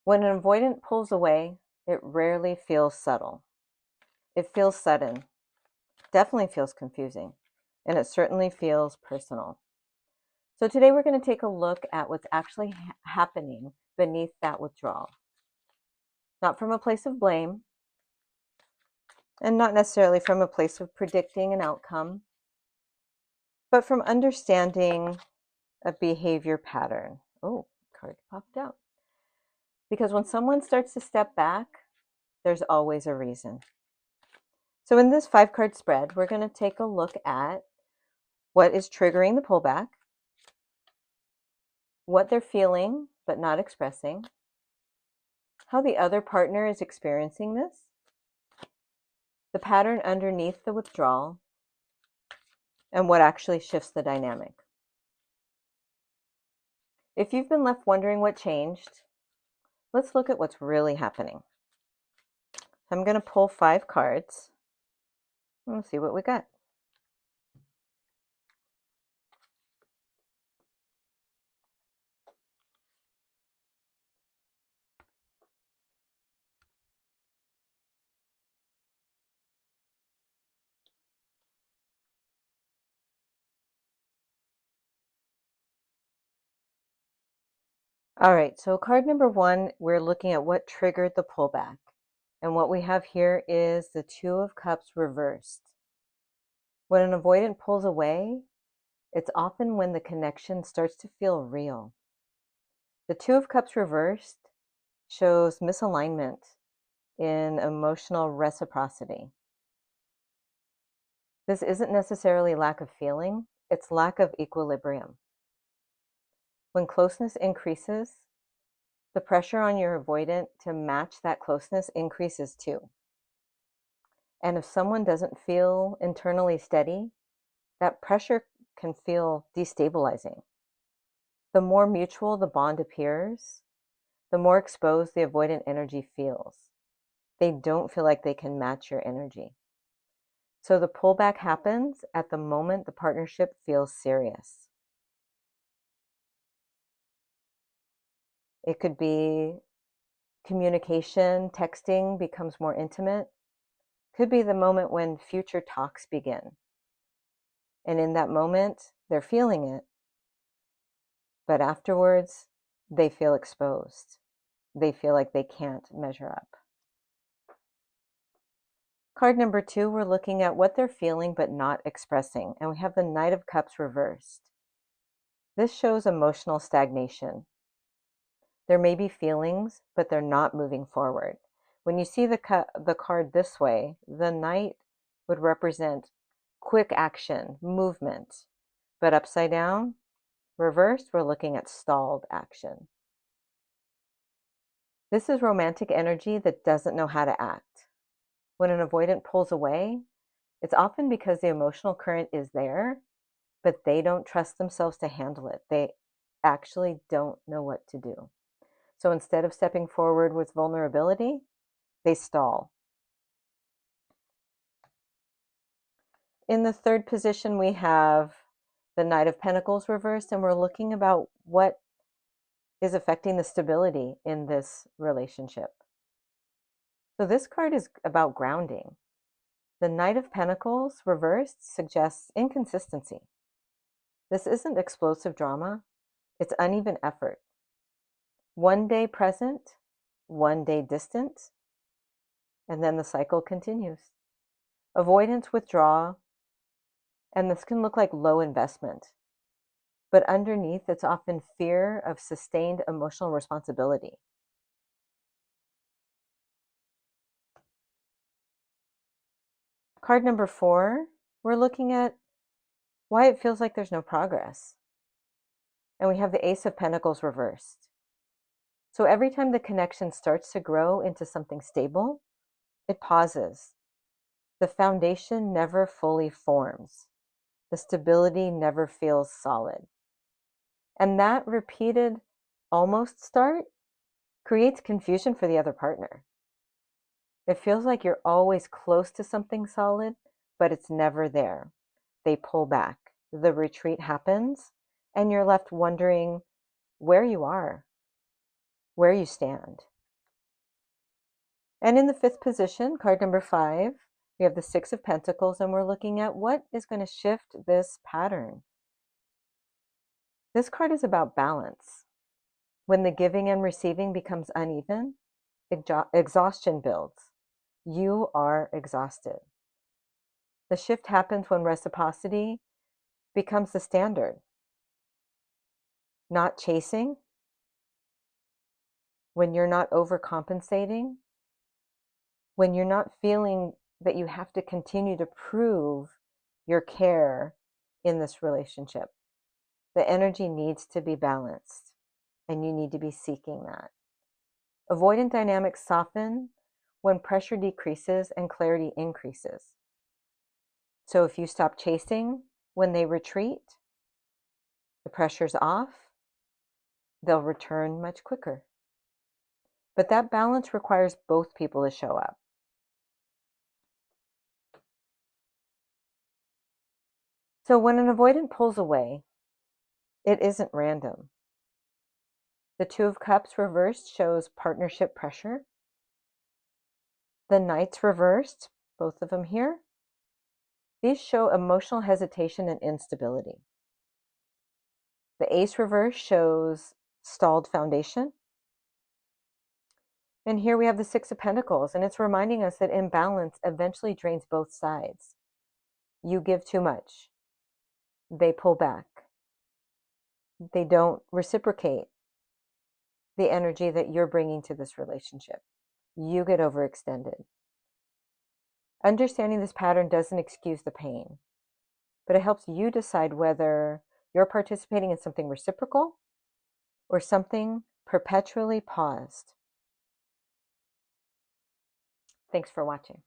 When an avoidant pulls away, it rarely feels subtle. It feels sudden, definitely feels confusing, and it certainly feels personal. So today we're going to take a look at what's actually happening beneath that withdrawal. Not from a place of blame, and not necessarily from a place of predicting an outcome, but from understanding a behavior pattern. Oh, card popped out. Because when someone starts to step back, there's always a reason. So in this 5-card spread, we're going to take a look at what is triggering the pullback, what they're feeling but not expressing, how the other partner is experiencing this, the pattern underneath the withdrawal, and what actually shifts the dynamic. If you've been left wondering what changed, let's look at what's really happening. I'm going to pull 5 cards and we'll see what we got. All right, so card number 1, we're looking at what triggered the pullback. And what we have here is the 2 of Cups reversed. When an avoidant pulls away, it's often when the connection starts to feel real. The 2 of Cups reversed shows misalignment in emotional reciprocity. This isn't necessarily lack of feeling, it's lack of equilibrium. When closeness increases, the pressure on your avoidant to match that closeness increases too. And if someone doesn't feel internally steady, that pressure can feel destabilizing. The more mutual the bond appears, the more exposed the avoidant energy feels. They don't feel like they can match your energy. So the pullback happens at the moment the partnership feels serious. It could be communication, texting becomes more intimate. Could be the moment when future talks begin. And in that moment, they're feeling it. But afterwards, they feel exposed. They feel like they can't measure up. Card number 2, we're looking at what they're feeling but not expressing. And we have the Knight of Cups reversed. This shows emotional stagnation. There may be feelings, but they're not moving forward. When you see the card this way, the Knight would represent quick action, movement. But upside down, reversed, we're looking at stalled action. This is romantic energy that doesn't know how to act. When an avoidant pulls away, it's often because the emotional current is there, but they don't trust themselves to handle it. They actually don't know what to do. So instead of stepping forward with vulnerability, they stall. In the 3rd position, we have the Knight of Pentacles reversed, and we're looking about what is affecting the stability in this relationship. So this card is about grounding. The Knight of Pentacles reversed suggests inconsistency. This isn't explosive drama, it's uneven effort. One day present, one day distant, and then the cycle continues. Avoidance, withdraw, and this can look like low investment. But underneath, it's often fear of sustained emotional responsibility. Card number 4, we're looking at why it feels like there's no progress. And we have the Ace of Pentacles reversed. So every time the connection starts to grow into something stable, it pauses. The foundation never fully forms. The stability never feels solid. And that repeated almost start creates confusion for the other partner. It feels like you're always close to something solid, but it's never there. They pull back. The retreat happens, and you're left wondering where you are, where you stand. And in the fifth position, card number 5, we have the Six of Pentacles, and we're looking at what is going to shift this pattern. This card is about balance. When the giving and receiving becomes uneven, exhaustion builds. You are exhausted. The shift happens when reciprocity becomes the standard. Not chasing, when you're not overcompensating, when you're not feeling that you have to continue to prove your care in this relationship. The energy needs to be balanced, and you need to be seeking that. Avoidant dynamics soften when pressure decreases and clarity increases. So if you stop chasing when they retreat, the pressure's off, they'll return much quicker. But that balance requires both people to show up. So when an avoidant pulls away, it isn't random. The Two of Cups reversed shows partnership pressure. The Knights reversed, both of them here, these show emotional hesitation and instability. The Ace reverse shows stalled foundation. And here we have the Six of Pentacles, and it's reminding us that imbalance eventually drains both sides. You give too much. They pull back. They don't reciprocate the energy that you're bringing to this relationship. You get overextended. Understanding this pattern doesn't excuse the pain, but it helps you decide whether you're participating in something reciprocal or something perpetually paused. Thanks for watching.